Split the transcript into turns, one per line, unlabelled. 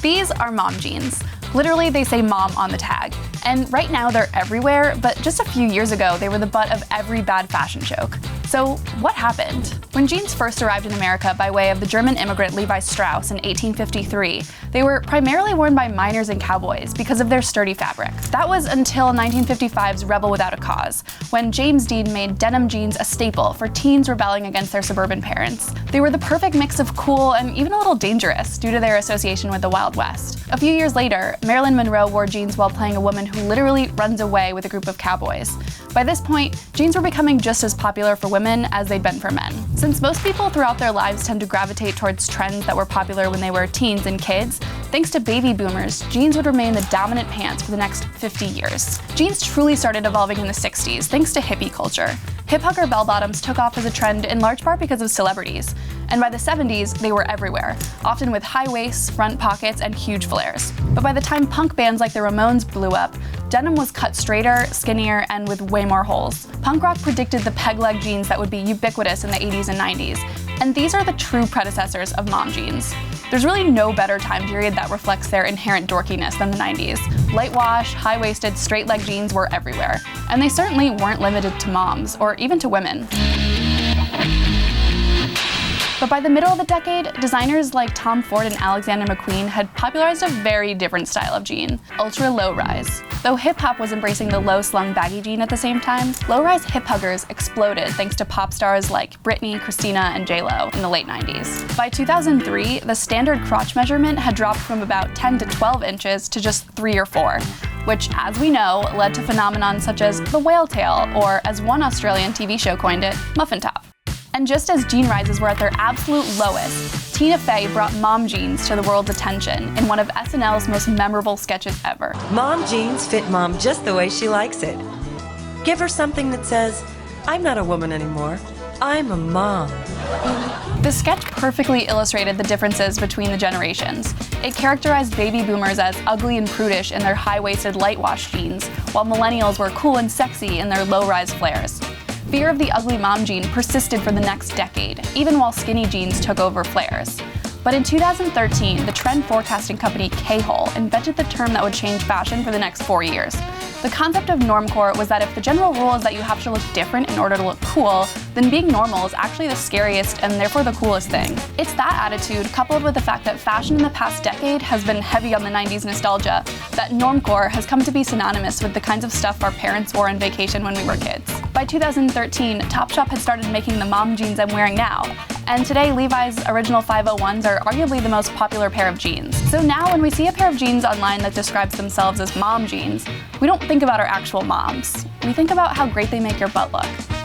These are mom jeans. Literally, they say mom on the tag. And right now they're everywhere, but just a few years ago, they were the butt of every bad fashion joke. So what happened? When jeans first arrived in America by way of the German immigrant Levi Strauss in 1853, they were primarily worn by miners and cowboys because of their sturdy fabric. That was until 1955's Rebel Without a Cause, when James Dean made denim jeans a staple for teens rebelling against their suburban parents. They were the perfect mix of cool and even a little dangerous due to their association with the Wild West. A few years later, Marilyn Monroe wore jeans while playing a woman who literally runs away with a group of cowboys. By this point, jeans were becoming just as popular for women as they'd been for men. Since most people throughout their lives tend to gravitate towards trends that were popular when they were teens and kids, thanks to baby boomers, jeans would remain the dominant pants for the next 50 years. Jeans truly started evolving in the 60s thanks to hippie culture. Hip-hugger bell-bottoms took off as a trend in large part because of celebrities. And by the 70s, they were everywhere, often with high waists, front pockets, and huge flares. But by the time punk bands like the Ramones blew up, denim was cut straighter, skinnier, and with way more holes. Punk rock predicted the peg-leg jeans that would be ubiquitous in the 80s and 90s. And these are the true predecessors of mom jeans. There's really no better time period that reflects their inherent dorkiness than the 90s. Light wash, high-waisted, straight-leg jeans were everywhere. And they certainly weren't limited to moms, or even to women. But by the middle of the decade, designers like Tom Ford and Alexander McQueen had popularized a very different style of jean, ultra low-rise. Though hip-hop was embracing the low-slung baggy jean at the same time, low-rise hip-huggers exploded thanks to pop stars like Britney, Christina, and J-Lo in the late 90s. By 2003, the standard crotch measurement had dropped from about 10 to 12 inches to just 3 or 4, which, as we know, led to phenomena such as the whale tail, or as one Australian TV show coined it, muffin top. And just as jean rises were at their absolute lowest, Tina Fey brought mom jeans to the world's attention in one of SNL's most memorable sketches ever.
Mom jeans fit mom just the way she likes it. Give her something that says, I'm not a woman anymore, I'm a mom.
The sketch perfectly illustrated the differences between the generations. It characterized baby boomers as ugly and prudish in their high-waisted light-wash jeans, while millennials were cool and sexy in their low-rise flares. Fear of the ugly mom jean persisted for the next decade, even while skinny jeans took over flares. But in 2013, the trend forecasting company K-Hole invented the term that would change fashion for the next 4 years. The concept of normcore was that if the general rule is that you have to look different in order to look cool, then being normal is actually the scariest and therefore the coolest thing. It's that attitude, coupled with the fact that fashion in the past decade has been heavy on the 90s nostalgia, that normcore has come to be synonymous with the kinds of stuff our parents wore on vacation when we were kids. By 2013, Topshop had started making the mom jeans I'm wearing now, and today Levi's original 501s are arguably the most popular pair of jeans. So now when we see a pair of jeans online that describes themselves as mom jeans, we don't think about our actual moms. We think about how great they make your butt look.